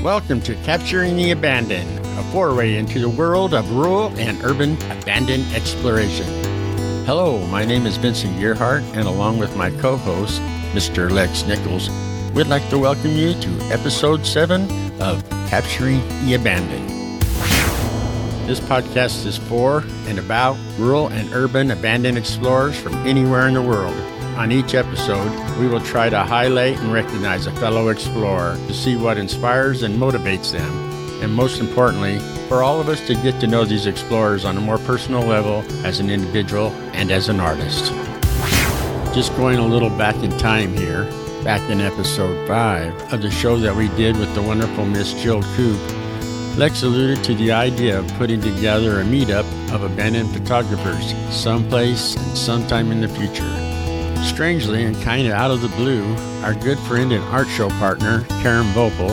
Welcome to Capturing the Abandoned, a foray into the world of rural and urban abandoned exploration. Hello, my name is Vincent Gearhart, and along with my co-host, Mr. Lex Nichols, we'd like to welcome you to Episode 7 of Capturing the Abandoned. This podcast is for and about rural and urban abandoned explorers from anywhere in the world. On each episode, we will try to highlight and recognize a fellow explorer to see what inspires and motivates them, and most importantly, for all of us to get to know these explorers on a more personal level as an individual and as an artist. Just going a little back in time here, back in episode 5 of the show that we did with the wonderful Miss Jill Coop, Lex alluded to the idea of putting together a meetup of abandoned photographers someplace and sometime in the future. Strangely and kind of out of the blue, our good friend and art show partner, Karen Vopel,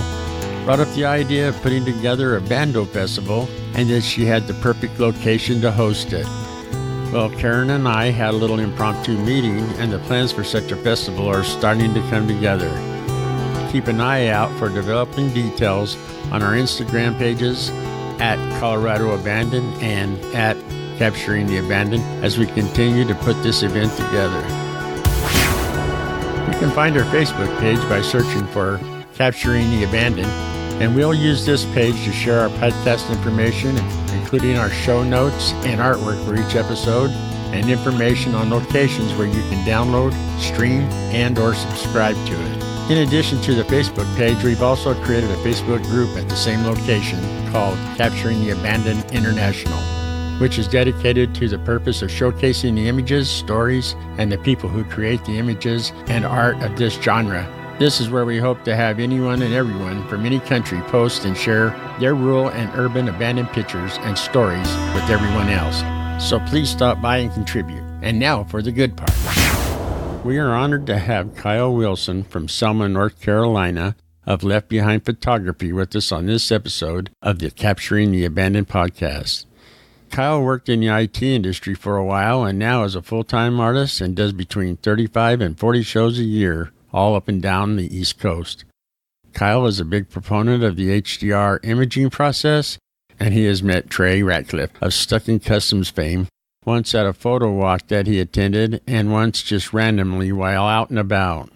brought up the idea of putting together a bando festival and that she had the perfect location to host it. Well, Karen and I had a little impromptu meeting, and the plans for such a festival are starting to come together. Keep an eye out for developing details on our Instagram pages at Colorado Abandoned and at Capturing the Abandoned as we continue to put this event together. You can find our Facebook page by searching for Capturing the Abandoned, and we'll use this page to share our podcast information, including our show notes and artwork for each episode, and information on locations where you can download, stream, and or subscribe to it. In addition to the Facebook page, we've also created a Facebook group at the same location called Capturing the Abandoned International, which is dedicated to the purpose of showcasing the images, stories, and the people who create the images and art of this genre. This is where we hope to have anyone and everyone from any country post and share their rural and urban abandoned pictures and stories with everyone else. So please stop by and contribute. And now for the good part. We are honored to have Kyle Wilson from Selma, North Carolina, of Left Behind Photography with us on this episode of the Capturing the Abandoned podcast. Kyle worked in the IT industry for a while and now is a full-time artist and does between 35 and 40 shows a year, all up and down the East Coast. Kyle is a big proponent of the HDR imaging process, and he has met Trey Ratcliffe of Stuck in Customs fame, once at a photo walk that he attended and once just randomly while out and about.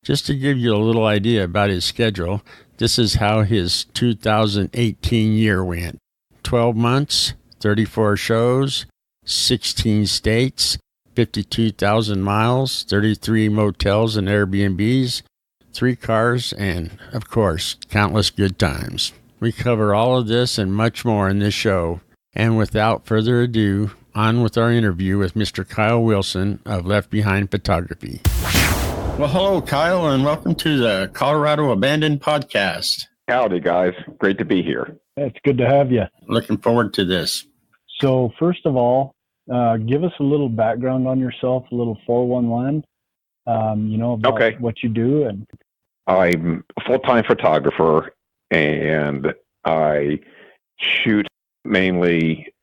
Just to give you a little idea about his schedule, this is how his 2018 year went. 12 months, 34 shows, 16 states, 52,000 miles, 33 motels and Airbnbs, 3 cars, and, of course, countless good times. We cover all of this and much more in this show. And without further ado, on with our interview with Mr. Kyle Wilson of Left Behind Photography. Well, hello, Kyle, and welcome to the Colorado Abandoned podcast. Howdy, guys. Great to be here. It's good to have you. Looking forward to this. So first of all, give us a little background on yourself, a little 411, about what you do. And I'm a full-time photographer, and I shoot mainly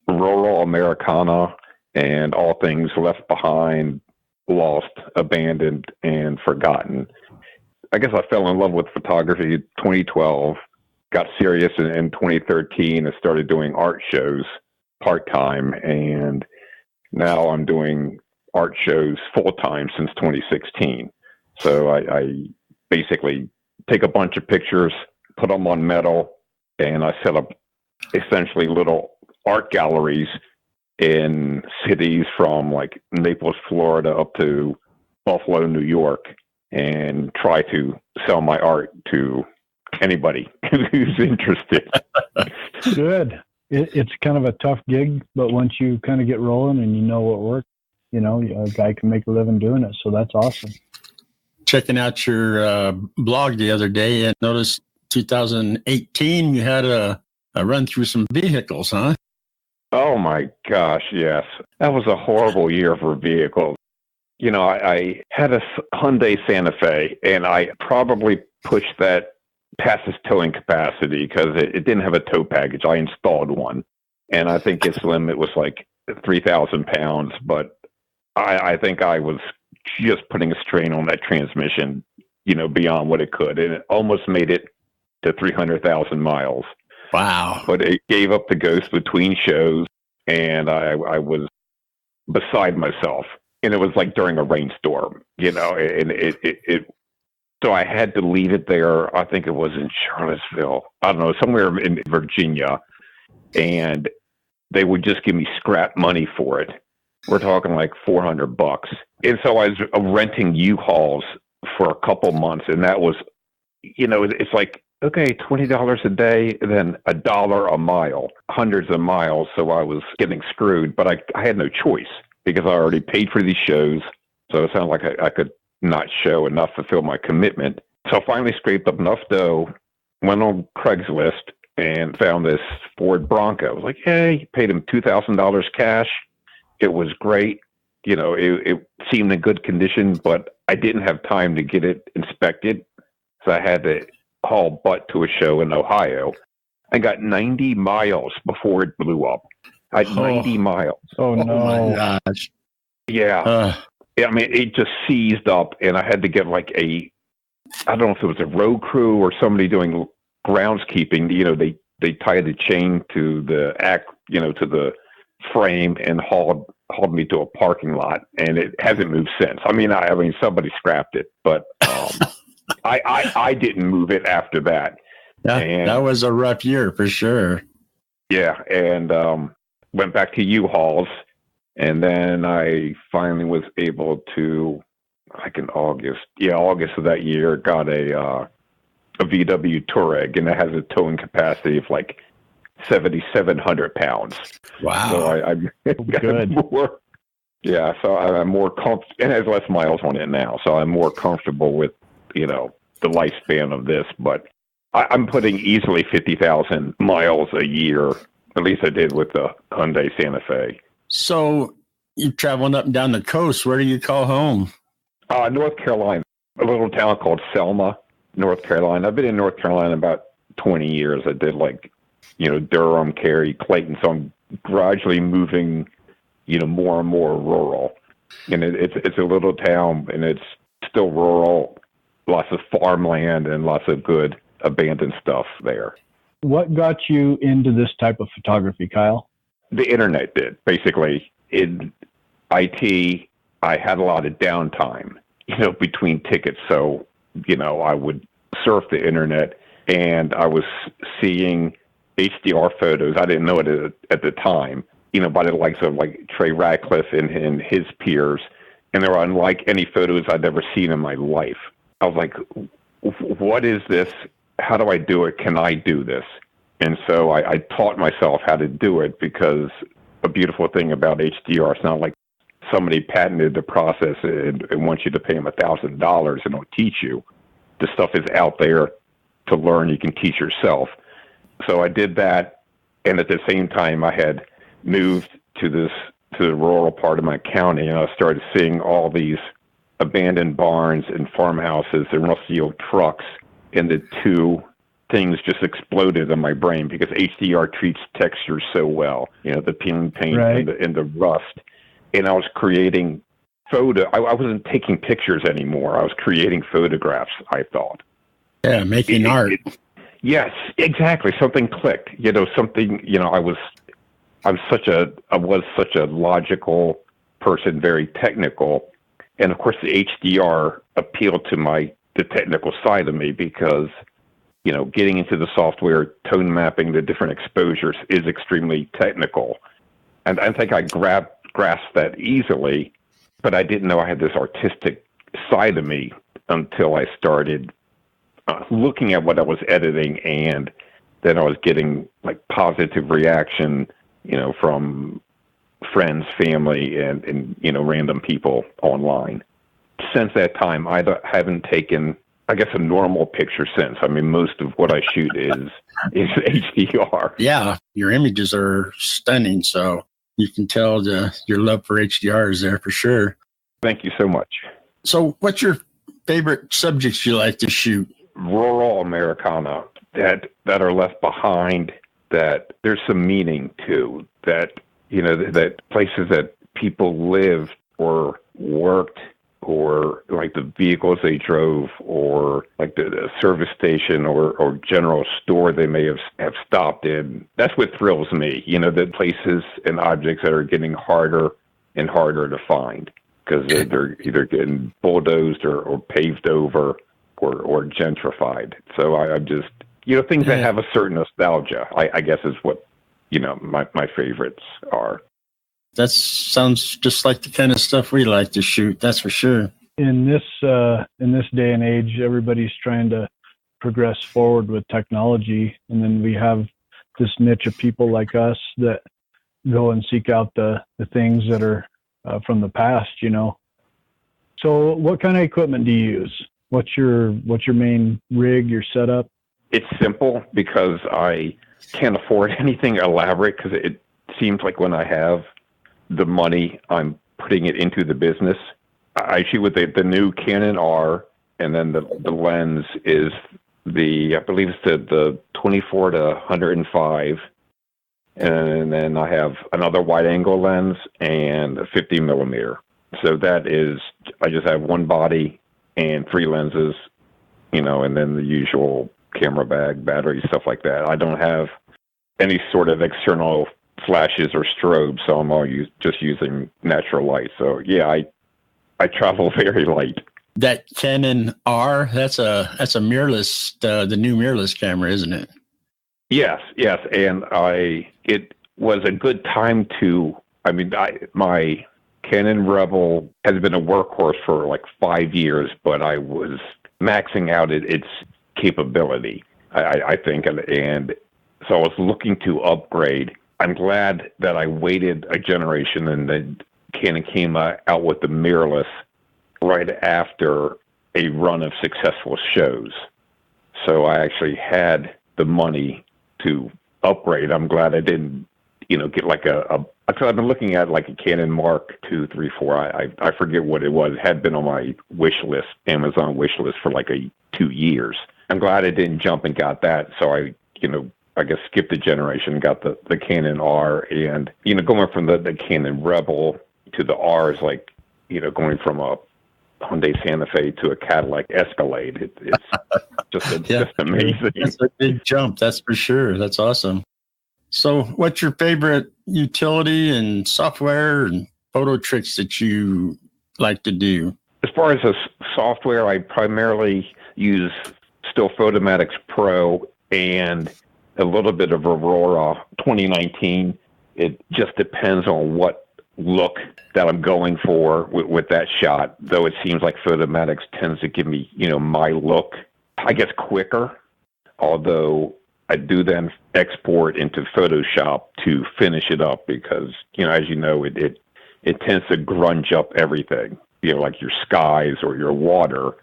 rural Americana and all things left behind, lost, abandoned, and forgotten. I guess I fell in love with photography in 2012, got serious in 2013, and started doing art shows part-time, and now I'm doing art shows full-time since 2016. So I basically take a bunch of pictures, put them on metal, and I set up essentially little art galleries in cities from like Naples, Florida up to Buffalo, New York, and try to sell my art to anybody who's interested. Good. It's kind of a tough gig, but once you kind of get rolling and you know what works, a guy can make a living doing it. So that's awesome. Checking out your blog the other day and noticed 2018, you had a run through some vehicles, huh? Oh my gosh, yes. That was a horrible year for vehicles. I had a Hyundai Santa Fe, and I probably pushed that past its towing capacity because it didn't have a tow package. I installed one, and I think its limit was like 3,000 pounds, but I think I was just putting a strain on that transmission, beyond what it could, and it almost made it to 300,000 miles. Wow. But it gave up the ghost between shows, and I was beside myself. And it was like during a rainstorm, and so I had to leave it there. I think it was in Charlottesville. I don't know, somewhere in Virginia. And they would just give me scrap money for it. We're talking like $400. And so I was renting U-Hauls for a couple months. And that was, it's like, okay, $20 a day, and then $1 a mile, hundreds of miles. So I was getting screwed, but I had no choice because I already paid for these shows. So it sounded like I could not show enough to fulfill my commitment. So I finally scraped up enough dough, went on Craigslist, and found this Ford Bronco. I was like, hey, paid him $2,000 cash. It was great. It seemed in good condition, but I didn't have time to get it inspected. So I had to haul butt to a show in Ohio. I got 90 miles before it blew up. I had 90 miles. Oh, no. Oh, my gosh. Yeah. I mean, it just seized up, and I had to get like I don't know if it was a road crew or somebody doing groundskeeping. They tied the chain to the to the frame and hauled me to a parking lot, and it hasn't moved since. I mean, somebody scrapped it, but I didn't move it after that. That was a rough year for sure. Yeah, and went back to U-Hauls, and then I finally was able to, like in August of that year, got a VW Touareg, and it has a towing capacity of like 7,700 pounds. Wow. So I'm good. more, yeah. So I'm more comfortable, and it has less miles on it now. So I'm more comfortable with, the lifespan of this, but I'm putting easily 50,000 miles a year. At least I did with the Hyundai Santa Fe. So you're traveling up and down the coast. Where do you call home? North Carolina, a little town called Selma, North Carolina. I've been in North Carolina about 20 years. I did Durham, Cary, Clayton. So I'm gradually moving, more and more rural. And it's a little town, and it's still rural, lots of farmland and lots of good abandoned stuff there. What got you into this type of photography, Kyle? The internet did. Basically, in IT, I had a lot of downtime, between tickets. So, I would surf the internet, and I was seeing HDR photos. I didn't know it at the time, by the likes of like Trey Ratcliffe and his peers. And they were unlike any photos I'd ever seen in my life. I was like, what is this? How do I do it? Can I do this? And so I taught myself how to do it, because a beautiful thing about HDR, it's not like somebody patented the process and wants you to pay them $1,000 and don't teach you. The stuff is out there to learn. You can teach yourself. So I did that. And at the same time, I had moved to the rural part of my county, and I started seeing all these abandoned barns and farmhouses and rusty old trucks, and the two things just exploded in my brain, because HDR treats texture so well, the peeling paint, right, and the rust. And I was creating I wasn't taking pictures anymore. I was creating photographs, I thought. Yeah, making art. Yes, exactly. Something clicked. I was such a logical person, very technical. And of course the HDR appealed to the technical side of me, because getting into the software, tone mapping, the different exposures is extremely technical. And I think I grasped that easily, but I didn't know I had this artistic side of me until I started looking at what I was editing, and then I was getting like positive reaction, from friends, family, and random people online. Since that time, I haven't taken, I guess, a normal picture since. I mean, most of what I shoot is HDR. Yeah, your images are stunning, so you can tell your love for HDR is there for sure. Thank you so much. So what's your favorite subjects you like to shoot? Rural Americana that are left behind, that there's some meaning to, that, that places that people lived or worked or like the vehicles they drove, or like the service station or general store they may have stopped in. That's what thrills me, the places and objects that are getting harder and harder to find because they're either getting bulldozed or paved over or gentrified. So I'm just, things that have a certain nostalgia, I guess is what, my favorites are. That sounds just like the kind of stuff we like to shoot. That's for sure. In this day and age, everybody's trying to progress forward with technology, and then we have this niche of people like us that go and seek out the things that are from the past. So, what kind of equipment do you use? What's your main rig? Your setup? It's simple because I can't afford anything elaborate because it seems like when I have the money, I'm putting it into the business. I shoot with the new Canon R, and then the lens is I believe it's the 24 to 105, and then I have another wide angle lens and a 50 millimeter. So I just have one body and 3 lenses, and then the usual camera bag, battery, stuff like that. I don't have any sort of external flashes or strobes, so I'm all just using natural light. So yeah, I travel very light. That Canon R, that's a mirrorless, the new mirrorless camera, isn't it? Yes, and it was a good time my Canon Rebel has been a workhorse for like 5 years, but I was maxing out its capability, I think, and so I was looking to upgrade. I'm glad that I waited a generation and then Canon came out with the mirrorless right after a run of successful shows. So I actually had the money to upgrade. I'm glad I didn't, get like because I've been looking at like a Canon Mark II, 3, 4. I forget what it was. It had been on my wish list, Amazon wish list for like 2 years. I'm glad I didn't jump and got that. So I guess skipped a generation, got the Canon R, and going from the Canon Rebel to the R is like going from a Hyundai Santa Fe to a Cadillac Escalade. It's just amazing. That's a big jump, that's for sure. That's awesome. So, what's your favorite utility and software and photo tricks that you like to do? As far as the software, I primarily use still Photomatics Pro and a little bit of Aurora 2019. It just depends on what look that I'm going for with that shot, though it seems like Photomatics tends to give me, my look, I guess, quicker, although I do then export into Photoshop to finish it up because, as you know, it tends to grunge up everything, like your skies or your water,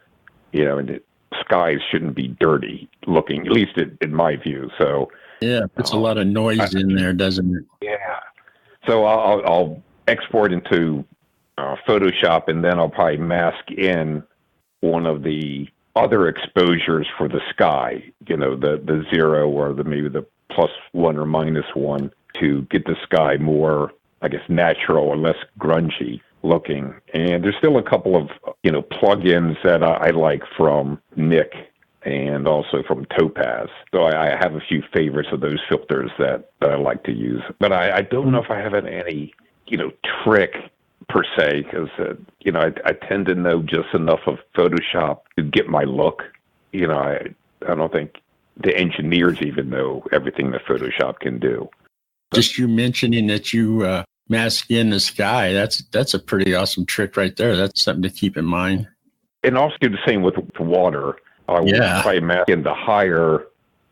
and skies shouldn't be dirty looking, at least in my view. So yeah, it's a lot of noise in there, doesn't it? Yeah. So I'll export into Photoshop, and then I'll probably mask in one of the other exposures for the sky, the 0 or maybe the +1 or -1 to get the sky more, I guess, natural or less grungy looking. And there's still a couple of, plugins that I like from Nick and also from Topaz. So I have a few favorites of those filters that I like to use. But I don't know if I have any, trick per se, because, I tend to know just enough of Photoshop to get my look. I don't think the engineers even know everything that Photoshop can do. Just you mentioning that you mask in the sky, that's a pretty awesome trick right there. That's something to keep in mind. And also do the same with water. I would probably mask in the higher,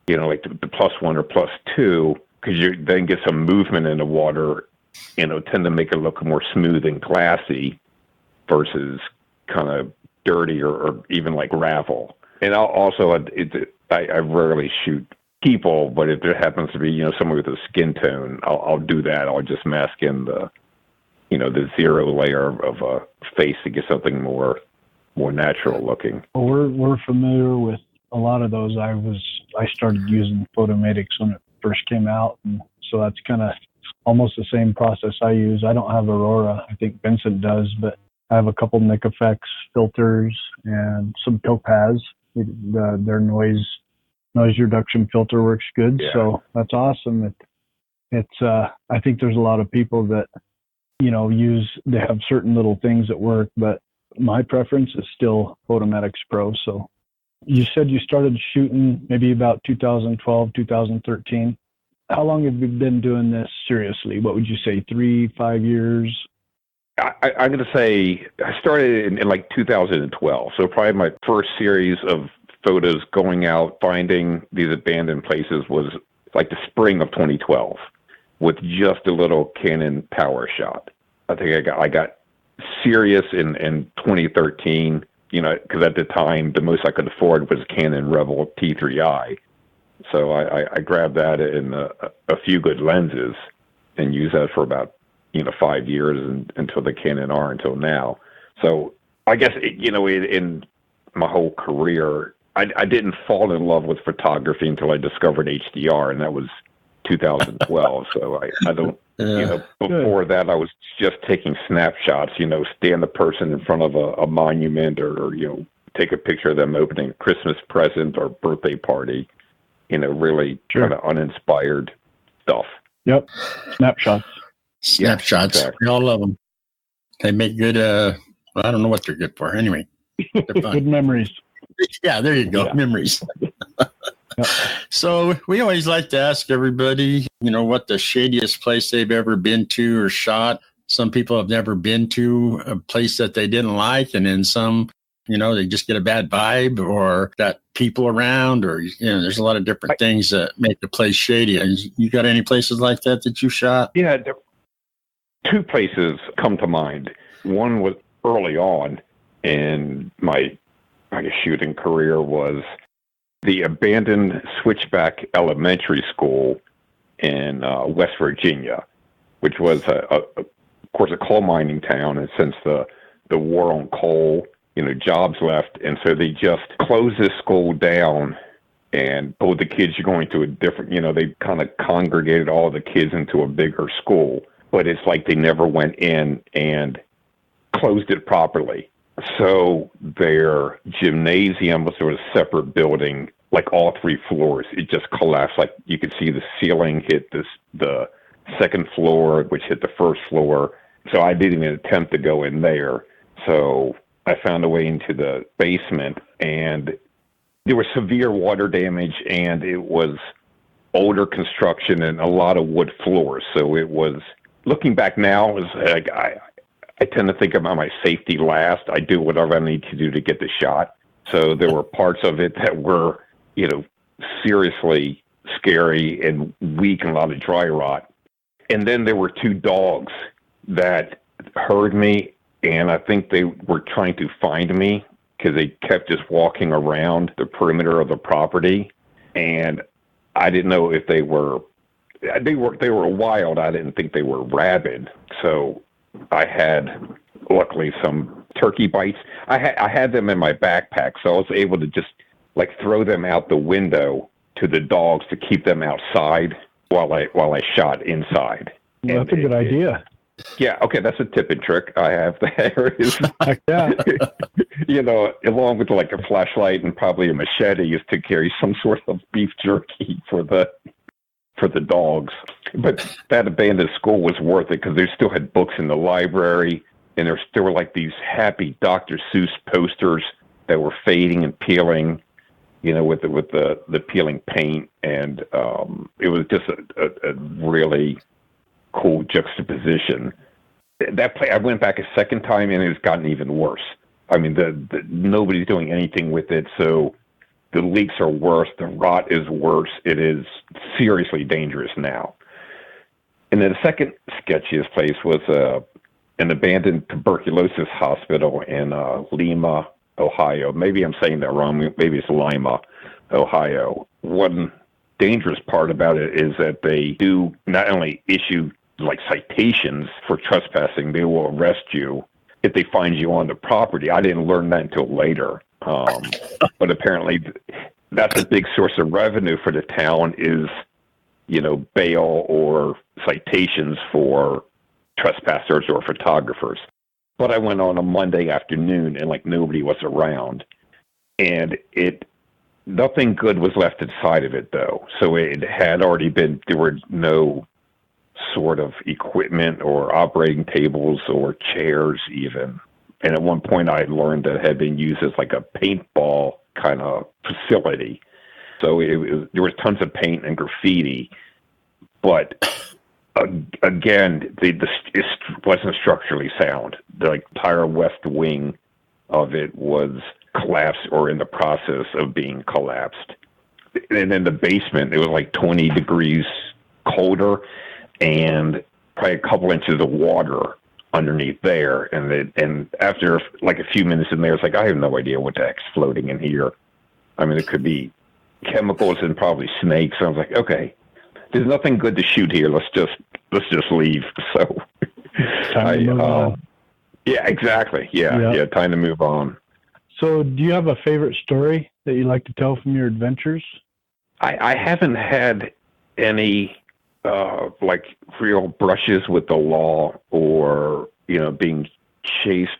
like the +1 or +2, because you then get some movement in the water, tend to make it look more smooth and glassy versus kind of dirty or even like gravel. And I rarely shoot people, but if there happens to be, someone with a skin tone, I'll do that. I'll just mask in the 0 layer of a face to get something more natural looking. Well, we're familiar with a lot of those. I started using Photomatics when it first came out, and so that's kind of almost the same process I use. I don't have Aurora. I think Vincent does, but I have a couple Nick Effects filters and some Topaz. Their noise reduction filter works good. Yeah. So that's awesome. It's I think there's a lot of people that, they have certain little things that work, but my preference is still Photomatics Pro. So you said you started shooting maybe about 2012, 2013. How long have you been doing this seriously? What would you say, 3-5 years? I'm going to say I started in like 2012. So probably my first series of photos going out, finding these abandoned places was like the spring of 2012 with just a little Canon power shot. I think I got serious in 2013, because at the time, the most I could afford was Canon Rebel T3i. So I grabbed that in a few good lenses and used that for about, 5 years until the Canon R until now. So I guess, in my whole career, I didn't fall in love with photography until I discovered HDR, and that was 2012. So I don't, before that, I was just taking snapshots, stand the person in front of a monument or take a picture of them opening a Christmas present or birthday party, really kind of uninspired stuff. Yep. Snapshots. Snapshots. Yeah, exactly. We all love them. They make good, I don't know what they're good for. Anyway, they're fun. Good memories. Yeah, there you go. Yeah. Memories. Yep. So we always like to ask everybody, what the shadiest place they've ever been to or shot. Some people have never been to a place that they didn't like, and then some, they just get a bad vibe or got people around, or there's a lot of different things that make the place shady. And you got any places like that you shot? Yeah, two places come to mind. One was early on in my shooting career was the abandoned Switchback Elementary School in West Virginia, which was, of course, a coal mining town. And since the war on coal, jobs left. And so they just closed this school down and told the kids you're going to a different, they kind of congregated all the kids into a bigger school. But it's like they never went in and closed it properly. So their gymnasium was sort of a separate building, like all 3 floors. It just collapsed. Like you could see the ceiling hit the second floor, which hit the first floor. So I didn't even attempt to go in there. So I found a way into the basement, and there was severe water damage, and it was older construction and a lot of wood floors. So it was, looking back now, is like I tend to think about my safety last. I do whatever I need to do to get the shot. So there were parts of it that were, seriously scary and weak and a lot of dry rot. And then there were 2 dogs that heard me, and I think they were trying to find me because they kept just walking around the perimeter of the property. And I didn't know if they were wild. I didn't think they were rabid. So I had, luckily, some turkey bites. I had them in my backpack, so I was able to just throw them out the window to the dogs to keep them outside while I shot inside. Well, that's a good idea. Yeah, okay, that's a tip and trick I have there. Yeah. Along with a flashlight and probably a machete, is to carry some sort of beef jerky for the dogs. But that abandoned school was worth it because they still had books in the library, and there were these happy Dr. Seuss posters that were fading and peeling, with the peeling paint, and it was just a really cool juxtaposition. That play, I went back a second time, and it's gotten even worse. I mean, nobody's doing anything with it, so the leaks are worse. The rot is worse. It is seriously dangerous now. And then the second sketchiest place was an abandoned tuberculosis hospital in Lima, Ohio. Maybe I'm saying that wrong. Maybe it's Lima, Ohio. One dangerous part about it is that they do not only issue citations for trespassing, they will arrest you if they find you on the property. I didn't learn that until later. But apparently that's a big source of revenue for the town is, bail or citations for trespassers or photographers. But I went on a Monday afternoon and like nobody was around. And nothing good was left inside of it though. So it had already been, there were no sort of equipment or operating tables or chairs even. And at one point I learned that it had been used as like a paintball kind of facility. So there was tons of paint and graffiti, but again, it wasn't structurally sound. The entire west wing of it was collapsed or in the process of being collapsed. And in the basement, it was like 20 degrees colder and probably a couple inches of water underneath there. And after like a few minutes in there, it's like, I have no idea what the heck's floating in here. I mean, it could be chemicals and probably snakes. I was like, okay, there's nothing good to shoot here. Let's just leave. So Time to move on. Yeah, exactly. Yeah, time to move on. So do you have a favorite story that you like to tell from your adventures? I haven't had any like real brushes with the law or, being chased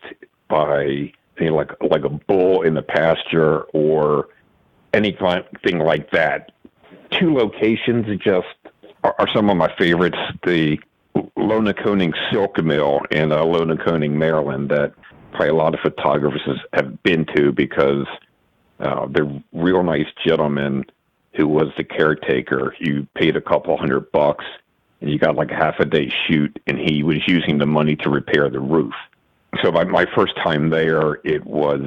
by like a bull in the pasture or anything like that. Two locations just are some of my favorites. The Lonaconing Silk Mill in Lonaconing, Maryland, that probably a lot of photographers have been to because they're real nice gentlemen who was the caretaker. You paid a couple $100 and you got like a half a day shoot, and he was using the money to repair the roof. So my first time there, it was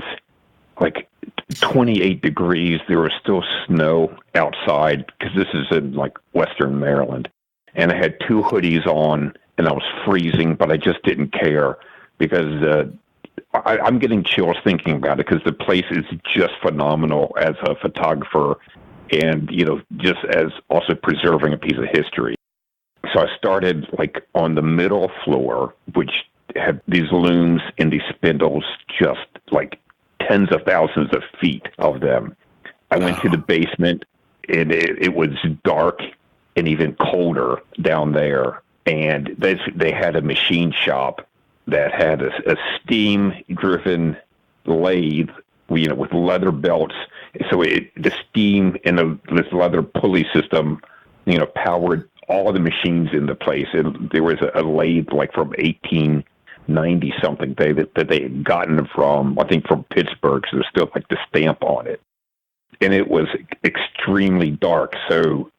like 28 degrees. There was still snow outside because this is in like Western Maryland. And I had two hoodies on and I was freezing, but I just didn't care because I'm getting chills thinking about it because the place is just phenomenal as a photographer and, just as also preserving a piece of history. So I started like on the middle floor, which had these looms and these spindles, just like tens of thousands of feet of them. I went to the basement and it was dark and even colder down there. And they had a machine shop that had a steam-driven lathe, with leather belts. So the steam and this leather pulley system, powered all the machines in the place. And there was a lathe like from 1890 something that they had gotten from Pittsburgh. So there's still like the stamp on it. And it was extremely dark. So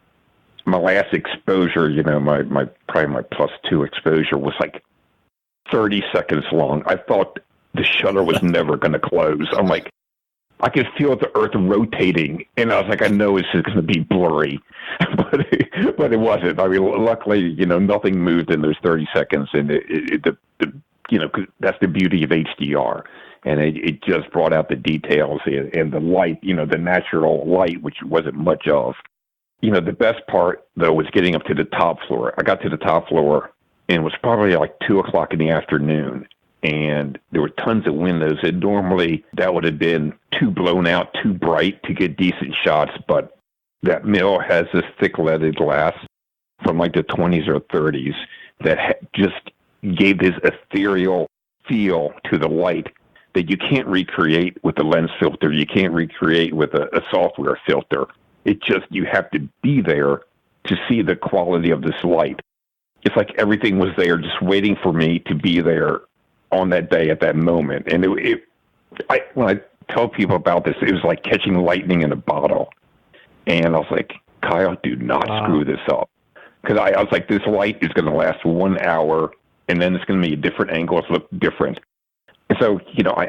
my last exposure, my +2 exposure was like 30 seconds long. I thought the shutter was never going to close. I'm like, I could feel the earth rotating, and I was like, I know it's just going to be blurry, but it wasn't. I mean, luckily, nothing moved in those 30 seconds, and that's the beauty of HDR, and it just brought out the details and the light, the natural light, which wasn't much of. The best part though was getting up to the top floor. I got to the top floor, and it was probably like 2:00 in the afternoon. And there were tons of windows, and normally that would have been too blown out, too bright to get decent shots. But that mill has this thick leaded glass from like the 20s or 30s that just gave this ethereal feel to the light that you can't recreate with a lens filter. You can't recreate with a software filter. It just, you have to be there to see the quality of this light. It's like everything was there just waiting for me to be there on that day at that moment. And when I tell people about this, it was like catching lightning in a bottle. And I was like, Kyle, do not screw this up. Because I was like, this light is going to last 1 hour, and then it's going to be a different angle. It's look different. And so,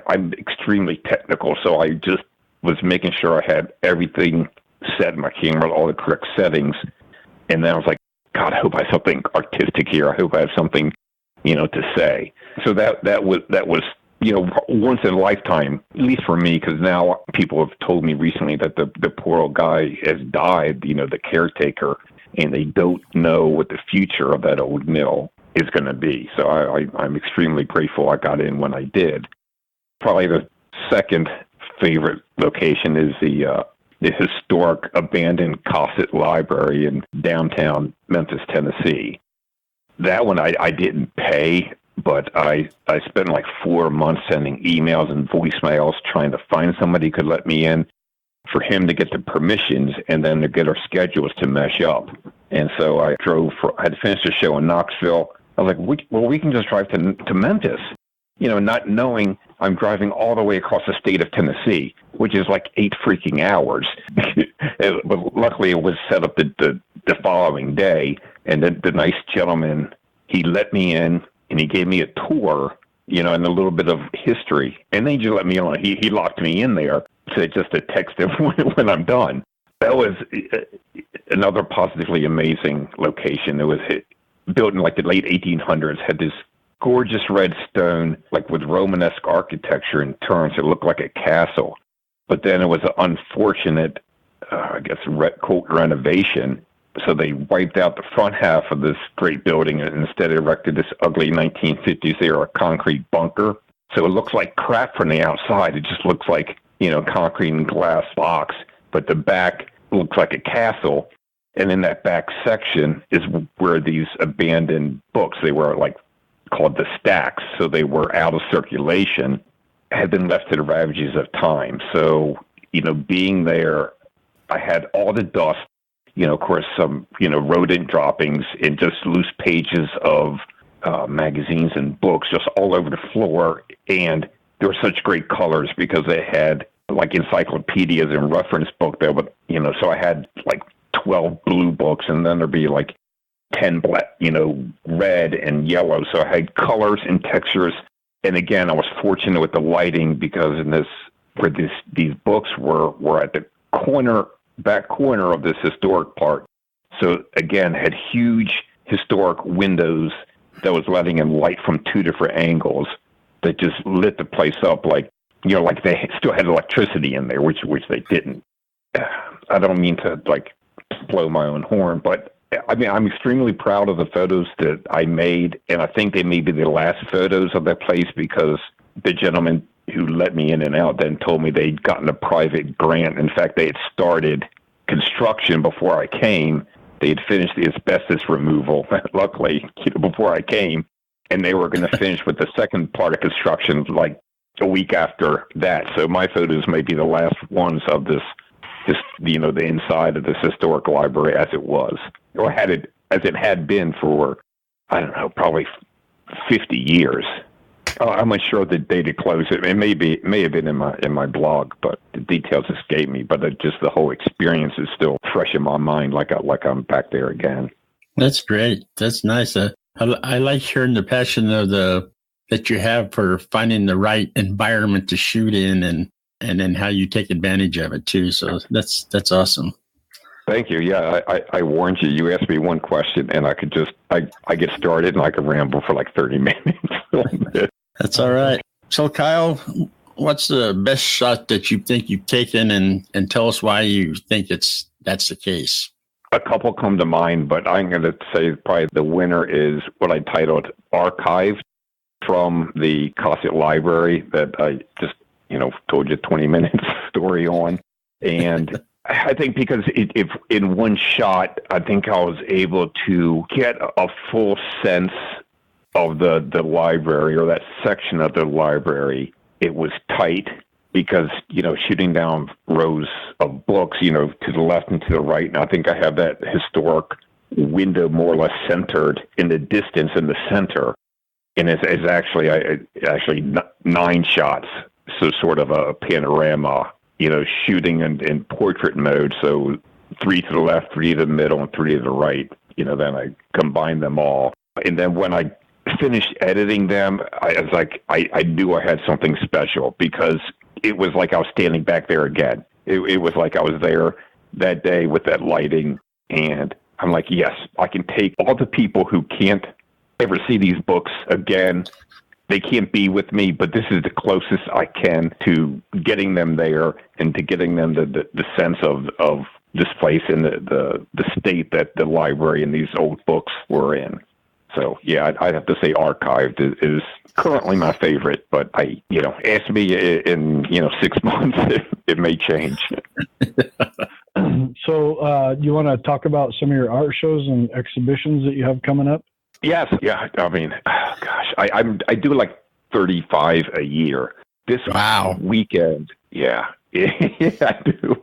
I'm extremely technical, so I just was making sure I had everything set in my camera, all the correct settings. And then I was like, God, I hope I have something artistic here. I hope I have something, to say. So that was once in a lifetime, at least for me, because now people have told me recently that the poor old guy has died, the caretaker, and they don't know what the future of that old mill is going to be. So I'm extremely grateful I got in when I did. Probably the second favorite location is the historic abandoned Cosset Library in downtown Memphis, Tennessee. That one I didn't pay But I spent like 4 months sending emails and voicemails trying to find somebody who could let me in, for him to get the permissions and then to get our schedules to mesh up. And so I had finished a show in Knoxville. I was like, we can just drive to Memphis, not knowing I'm driving all the way across the state of Tennessee, which is like 8 freaking hours. But luckily it was set up the following day. And then the nice gentleman, he let me in and he gave me a tour, and a little bit of history. And then he just let me on. He locked me in there just to text him when I'm done. That was another positively amazing location. It was built in like the late 1800s, had this gorgeous red stone, like with Romanesque architecture in turns. It looked like a castle. But then it was an unfortunate, quote, renovation. So they wiped out the front half of this great building and instead erected this ugly 1950s era concrete bunker. So it looks like crap from the outside. It just looks like, concrete and glass box. But the back looks like a castle. And in that back section is where these abandoned books, they were like called the stacks. So they were out of circulation, had been left to the ravages of time. So, being there, I had all the dust, of course, some, rodent droppings and just loose pages of magazines and books just all over the floor. And there were such great colors because they had like encyclopedias and reference book there. But, so I had like 12 blue books and then there'd be like 10 black, red and yellow. So I had colors and textures. And again, I was fortunate with the lighting because these books were at the back corner of this historic part. So again, had huge historic windows that was letting in light from 2 different angles that just lit the place up like they still had electricity in there, which they didn't. I don't mean to like blow my own horn, but I mean, I'm extremely proud of the photos that I made. And I think they may be the last photos of that place because the gentleman who let me in and out then told me they'd gotten a private grant. In fact, they had started construction before I came. They had finished the asbestos removal, luckily, before I came. And they were going to finish with the second part of construction like a week after that. So my photos may be the last ones of this the inside of this historic library as it was, or as it had been for, I don't know, probably 50 years. I'm not sure the date it closed. It may have been in my blog, but the details escape me. But just the whole experience is still fresh in my mind, like I'm back there again. That's great. That's nice. I like hearing the passion that you have for finding the right environment to shoot in, and then how you take advantage of it too. So that's awesome. Thank you. Yeah, I warned you. You asked me one question, and I could just I get started and I could ramble for like 30 minutes. That's all right. So Kyle, what's the best shot that you think you've taken, and tell us why you think that's the case? A couple come to mind, but I'm going to say probably the winner is what I titled Archived, from the Cosset Library that I just, told you 20 minutes story on. And I think because if in one shot, I think I was able to get a full sense of the library, or that section of the library. It was tight because, shooting down rows of books, to the left and to the right. And I think I have that historic window more or less centered in the distance in the center. And it's actually 9 shots. So sort of a panorama, shooting in portrait mode. So 3 to the left, 3 to the middle, and 3 to the right. Then I combined them all. And then when I finished editing them, I knew I had something special because it was like I was standing back there again. It was like I was there that day with that lighting. And I'm like, yes, I can take all the people who can't ever see these books again. They can't be with me, but this is the closest I can to getting them there and to getting them the sense of this place and the state that the library and these old books were in. So, yeah, I'd have to say Archived is currently my favorite, but ask me in 6 months, it may change. So you want to talk about some of your art shows and exhibitions that you have coming up? Yes. Yeah. I mean, gosh, I do like 35 a year. This weekend, yeah, I do,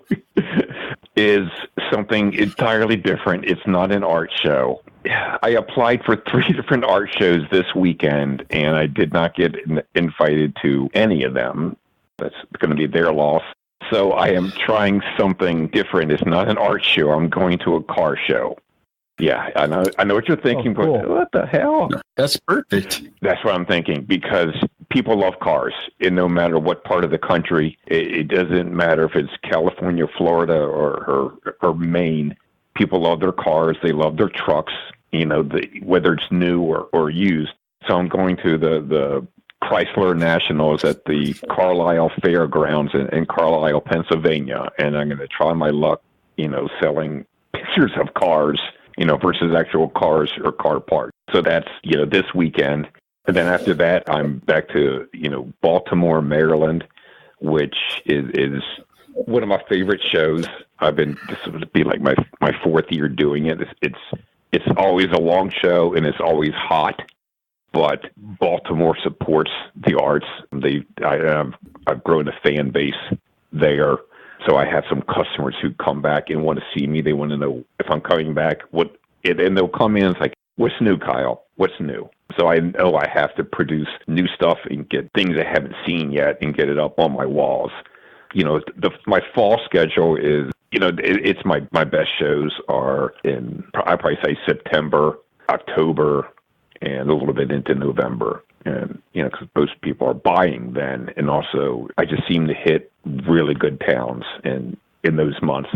is something entirely different. It's not an art show. I applied for 3 different art shows this weekend, and I did not get invited to any of them. That's going to be their loss. So I am trying something different. It's not an art show. I'm going to a car show. Yeah, I know what you're thinking, cool. But what the hell? That's perfect. That's what I'm thinking, because people love cars, and no matter what part of the country, it doesn't matter if it's California, Florida, or Maine. People love their cars. They love their trucks, whether it's new or used. So I'm going to the Chrysler Nationals at the Carlisle Fairgrounds in Carlisle, Pennsylvania, and I'm going to try my luck, selling pictures of cars, versus actual cars or car parts. So that's, this weekend. And then after that, I'm back to, Baltimore, Maryland, which is one of my favorite shows. This would be like my 4th year doing it. It's always a long show, and it's always hot, but Baltimore supports the arts. I've grown a fan base there. So I have some customers who come back and want to see me. They want to know if I'm coming back. And they'll come in. It's like, what's new, Kyle? What's new? So I know I have to produce new stuff and get things I haven't seen yet and get it up on my walls. My fall schedule is, it's my best shows are in, I'd probably say September, October, and a little bit into November. And, because most people are buying then. And also, I just seem to hit really good towns in those months.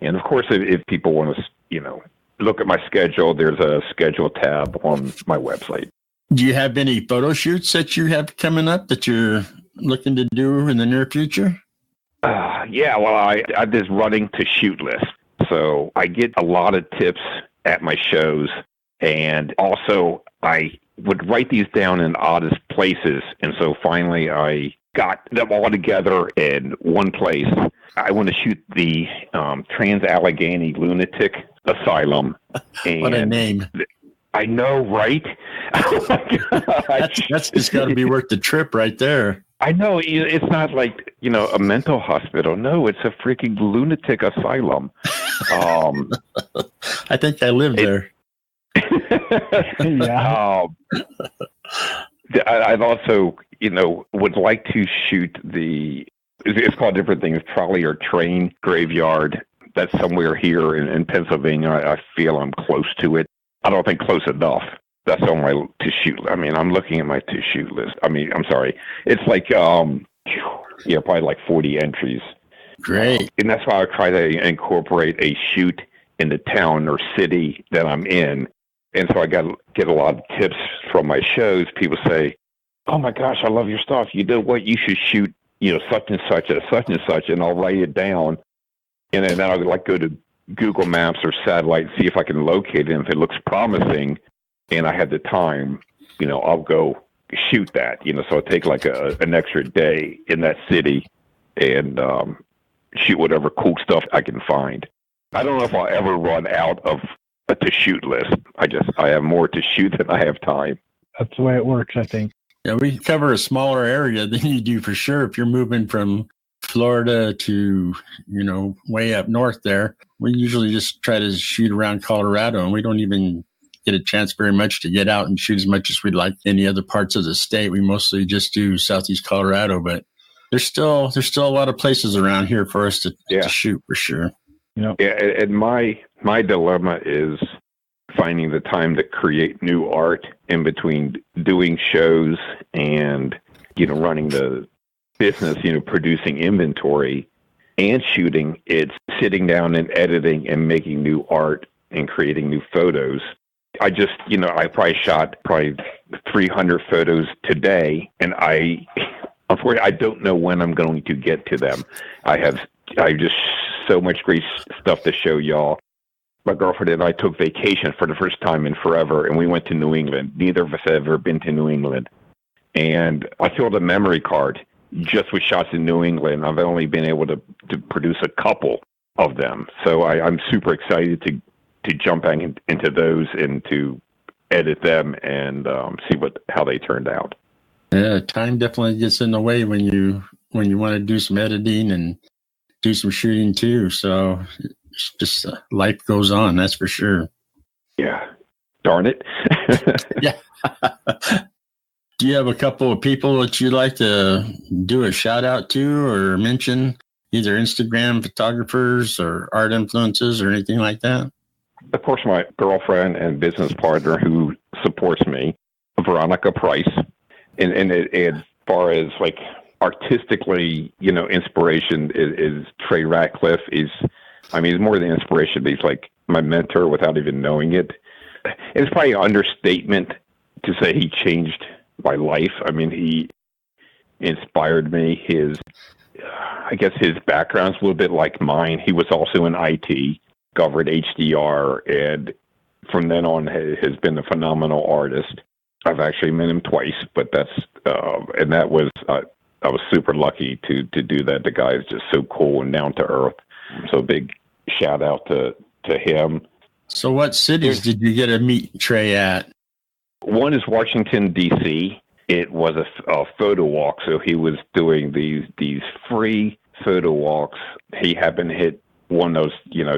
And of course, if people want to, look at my schedule, there's a schedule tab on my website. Do you have any photo shoots that you have coming up that you're looking to do in the near future? Yeah, well, I have this running to shoot list. So I get a lot of tips at my shows. And also, I would write these down in oddest places. And so finally, I got them all together in one place. I want to shoot the Trans-Allegheny Lunatic Asylum. And what a name. I know, right? Oh my gosh. That's just got to be worth the trip right there. I know. It's not like, a mental hospital. No, it's a freaking lunatic asylum. I think I live there. Yeah. I've also, would like to shoot it's called different things, trolley or train graveyard. That's somewhere here in Pennsylvania. I feel I'm close to it. I don't think close enough. That's on my to shoot. I mean, I'm looking at my to shoot list. I'm sorry. It's like, probably like 40 entries. Great. And that's why I try to incorporate a shoot in the town or city that I'm in. And so I get a lot of tips from my shows. People say, "Oh my gosh, I love your stuff. You know what? You should shoot, such and such at such and such," and I'll write it down. And then I'll go to Google Maps or satellite, see if I can locate it. And if it looks promising and I have the time, I'll go shoot that. So I'll take like an extra day in that city and shoot whatever cool stuff I can find. I don't know if I'll ever run out of a to shoot list. I have more to shoot than I have time. That's the way it works, I think. Yeah, we cover a smaller area than you do for sure. If you're moving from Florida to, way up north there, we usually just try to shoot around Colorado, and we don't even get a chance very much to get out and shoot as much as we'd like any other parts of the state. We mostly just do Southeast Colorado, but there's still a lot of places around here for us to shoot for sure. Yeah, and my dilemma is finding the time to create new art in between doing shows and, running the business, producing inventory and shooting. It's sitting down and editing and making new art and creating new photos. I just, I probably shot 300 photos today, and unfortunately, I don't know when I'm going to get to them. I have just so much great stuff to show y'all. My girlfriend and I took vacation for the first time in forever, and we went to New England. Neither of us have ever been to New England. And I filled a memory card just with shots in New England. I've only been able to produce a couple of them. So I'm super excited to jump back into those and to edit them and see how they turned out. Yeah, time definitely gets in the way when you want to do some editing and do some shooting too. So it's just life goes on, that's for sure. Yeah, darn it. Yeah. Do you have a couple of people that you'd like to do a shout out to or mention, either Instagram photographers or art influences or anything like that? Of course, my girlfriend and business partner who supports me, Veronica Price. And as far as like artistically, inspiration is Trey Ratcliffe. He's more than inspiration, but he's like my mentor without even knowing it. It's probably an understatement to say he changed my life. He inspired me. His background's a little bit like mine. He was also in IT, covered HDR, and from then on has been a phenomenal artist. I've actually met him twice, but I was super lucky to do that. The guy is just so cool and down to earth. So big shout out to him. So what cities did you get to meet Trey at? One is Washington, D.C. It was a photo walk, so he was doing these free photo walks. He happened to hit one of those,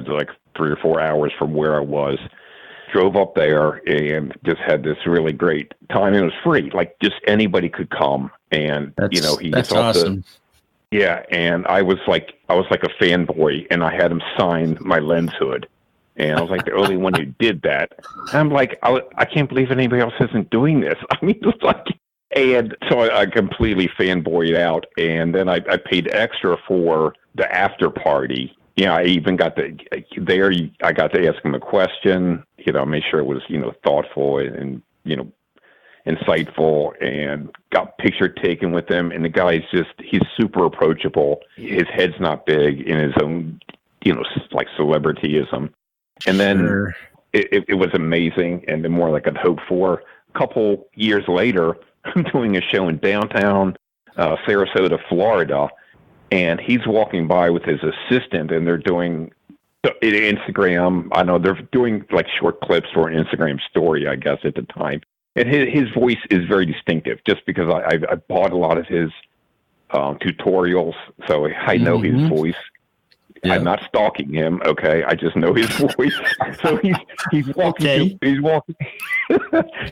like 3 or 4 hours from where I was. Drove up there and just had this really great time. It was free, like just anybody could come. And that's awesome. Yeah, and I was like a fanboy, and I had him sign my lens hood. And I was like the only one who did that. And I'm like, I can't believe anybody else isn't doing this. It's like, and so I completely fanboyed out. And then I paid extra for the after party. I even got I got to ask him a question, make sure it was, thoughtful and, insightful, and got picture taken with him. And the guy's he's super approachable. His head's not big in his own, like celebrityism. And then Sure. it was amazing, and then more like I'd hoped for. A couple years later, I'm doing a show in downtown Sarasota, Florida, and he's walking by with his assistant, and they're doing Instagram. I know they're doing like short clips for an Instagram story, I guess, at the time. And his voice is very distinctive, just because I bought a lot of his tutorials, so I know his voice. Yeah. I'm not stalking him, okay? I just know his voice. So he's walking. Okay.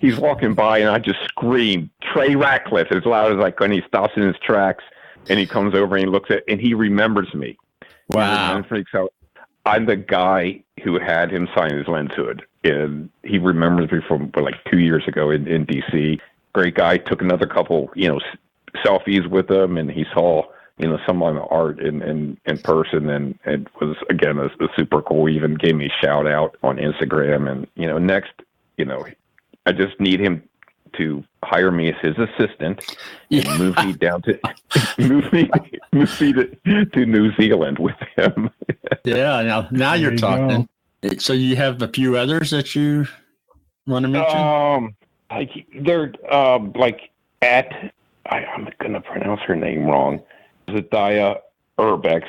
He's walking by, and I just scream, "Trey Ratcliffe!" as loud as I could. And he stops in his tracks, and he comes over and he looks at, and he remembers me. Wow! So I'm the guy who had him sign his lens hood, and he remembers me from like 2 years ago in DC. Great guy. Took another couple, selfies with him, and he saw. Some of my art in person, and it was, again, a super cool. He even gave me a shout out on Instagram, and, next, I just need him to hire me as his assistant and move me down to, move me to New Zealand with him. Yeah. Now you're talking. So you have a few others that you want to mention? They're, I'm going to pronounce her name wrong. Zadia Urbex,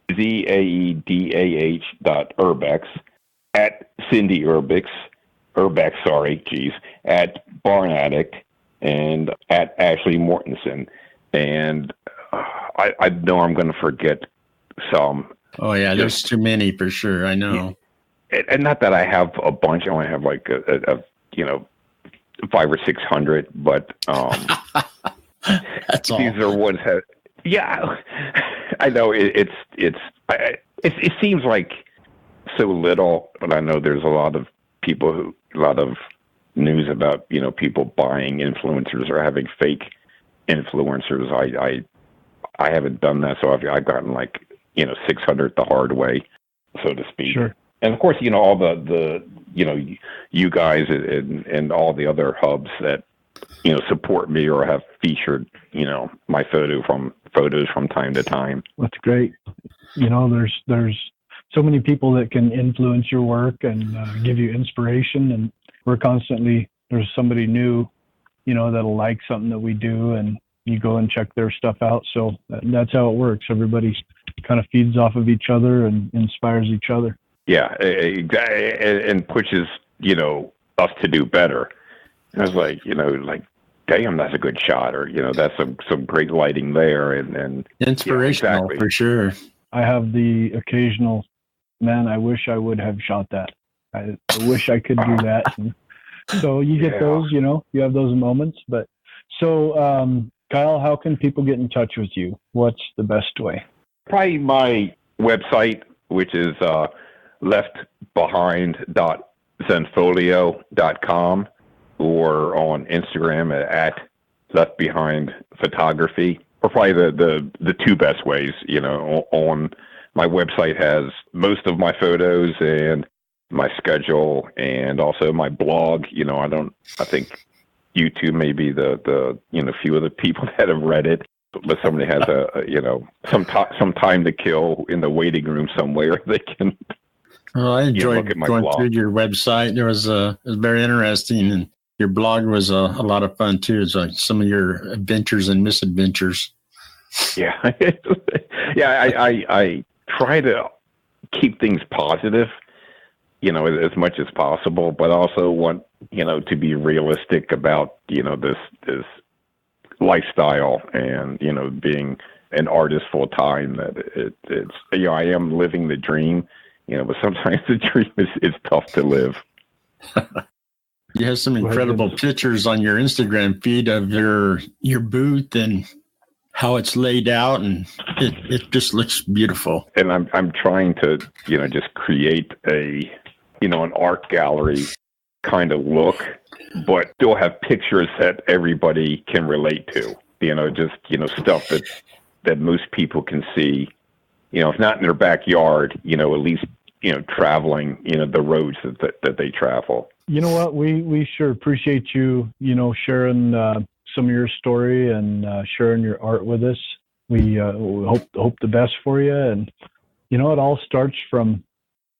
ZAEDAH.Urbex, at Cindy Urbex, at Barn Addict, and at Ashley Mortensen. And I know I'm going to forget some. Oh, yeah, there's too many for sure. I know. And not that I have a bunch. I only have like a 500 or 600, but that's all. These are ones that. Yeah, I know it seems like so little, but I know there's a lot of news about people buying influencers or having fake influencers. I haven't done that, so I've gotten 600 the hard way, so to speak. Sure. And of course, all the you guys and all the other hubs that support me or have featured my photos from time to time. That's great. There's so many people that can influence your work and give you inspiration, and we're constantly, there's somebody new that'll like something that we do, and you go and check their stuff out. So that's how it works. Everybody kind of feeds off of each other and inspires each other. Yeah, exactly, and pushes us to do better. And I was like, damn, that's a good shot, or that's some great lighting there, and inspirational for sure. I have the occasional, man, I wish I would have shot that. I wish I could do that. And so you get those, you have those moments. But so, Kyle, how can people get in touch with you? What's the best way? Probably my website, which is leftbehind.zenfolio.com, or on Instagram at leftbehind photography. Or probably the two best ways. On my website has most of my photos and my schedule, and also my blog. I think YouTube may be the few of the people that have read it, but somebody has some time to kill in the waiting room somewhere. They can. Well, I enjoyed going through your website. It was very interesting, and your blog was a lot of fun too. It's like some of your adventures and misadventures. Yeah, I try to keep things positive, as much as possible, but also want to be realistic about this lifestyle and being an artist full time. That it's I am living the dream, but sometimes the dream is tough to live. You have some incredible pictures on your Instagram feed of your booth and how it's laid out, and it just looks beautiful. And I'm trying to just create an art gallery kind of look, but still have pictures that everybody can relate to. Stuff that most people can see. If not in their backyard, at least traveling the roads that they travel. You know what? We sure appreciate you sharing some of your story and sharing your art with us. We hope the best for you, and it all starts from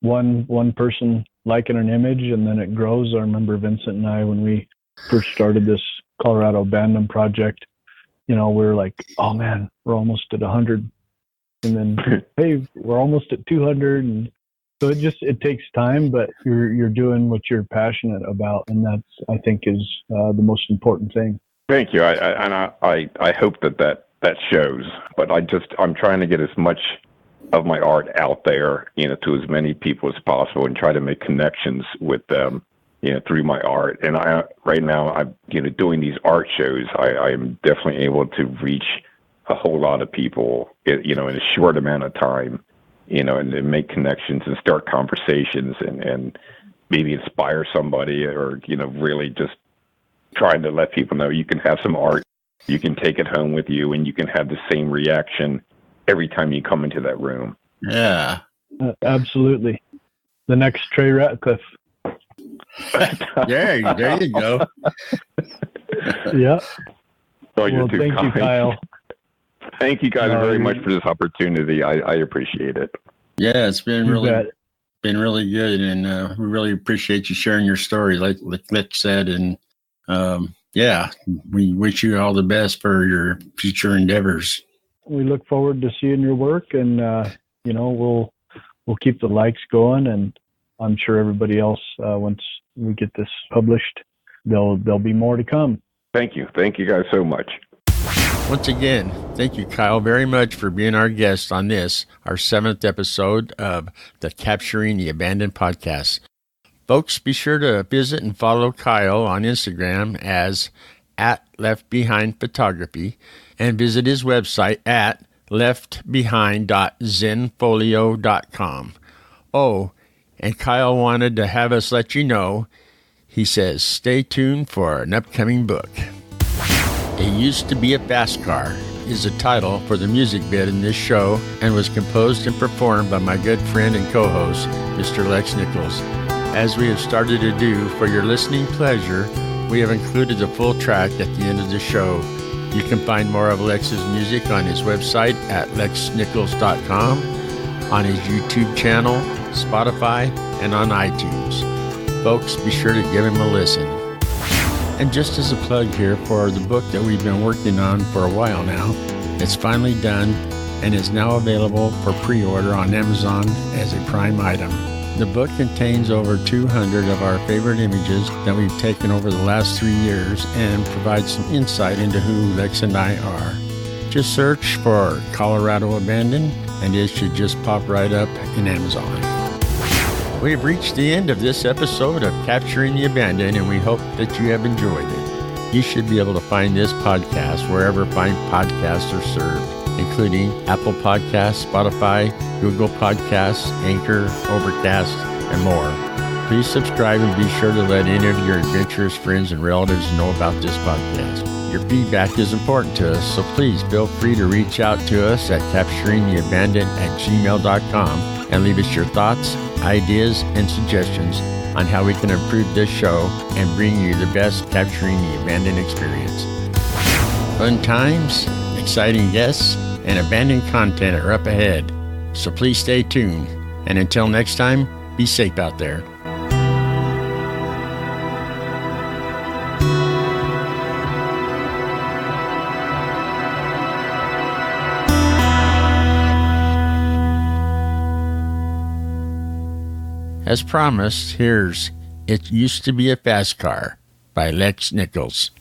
one person liking an image, and then it grows. I remember Vincent and I, when we first started this Colorado Abandon project, we were like, oh man, we're almost at 100, and then hey, we're almost at 200, and so it takes time, but you're doing what you're passionate about, and that's, I think, is the most important thing. Thank you. I hope that shows, but I'm trying to get as much of my art out there, to as many people as possible, and try to make connections with them, through my art. And right now I'm, doing these art shows. I am definitely able to reach a whole lot of people, in a short amount of time, and make connections and start conversations and maybe inspire somebody, or, really just trying to let people know you can have some art, you can take it home with you, and you can have the same reaction every time you come into that room. Yeah. Absolutely. The next Trey Ratcliffe. There you go. Yeah. Oh, you're too thank kind. you, Kyle. Thank you guys very much for this opportunity. I appreciate it. Yeah, it's been really good, and we really appreciate you sharing your story, like Lick said, and we wish you all the best for your future endeavors. We look forward to seeing your work, and we'll keep the likes going, and I'm sure everybody else, once we get this published, there'll be more to come. Thank you guys so much. Once again, thank you, Kyle, very much for being our guest on this, our 7th episode of the Capturing the Abandoned podcast. Folks, be sure to visit and follow Kyle on Instagram as @leftbehindphotography, and visit his website at leftbehind.zenfolio.com. Oh, and Kyle wanted to have us let you know, he says, stay tuned for an upcoming book. It Used to Be a Fast Car is the title for the music bit in this show, and was composed and performed by my good friend and co-host, Mr. Lex Nichols. As we have started to do for your listening pleasure, we have included the full track at the end of the show. You can find more of Lex's music on his website at lexnichols.com, on his YouTube channel, Spotify, and on iTunes. Folks, be sure to give him a listen. And just as a plug here for the book that we've been working on for a while now, it's finally done and is now available for pre-order on Amazon as a Prime item. The book contains over 200 of our favorite images that we've taken over the last 3 years and provides some insight into who Lex and I are. Just search for Colorado Abandoned and it should just pop right up in Amazon. We have reached the end of this episode of Capturing the Abandoned, and we hope that you have enjoyed it. You should be able to find this podcast wherever fine podcasts are served, including Apple Podcasts, Spotify, Google Podcasts, Anchor, Overcast, and more. Please subscribe and be sure to let any of your adventurous friends and relatives know about this podcast. Your feedback is important to us, so please feel free to reach out to us at capturingtheabandoned@gmail.com and leave us your thoughts, ideas, and suggestions on how we can improve this show and bring you the best Capturing the Abandoned experience. Fun times, exciting guests, and abandoned content are up ahead, so please stay tuned. And until next time, be safe out there. As promised, here's It Used to Be a Fast Car by Lex Nichols.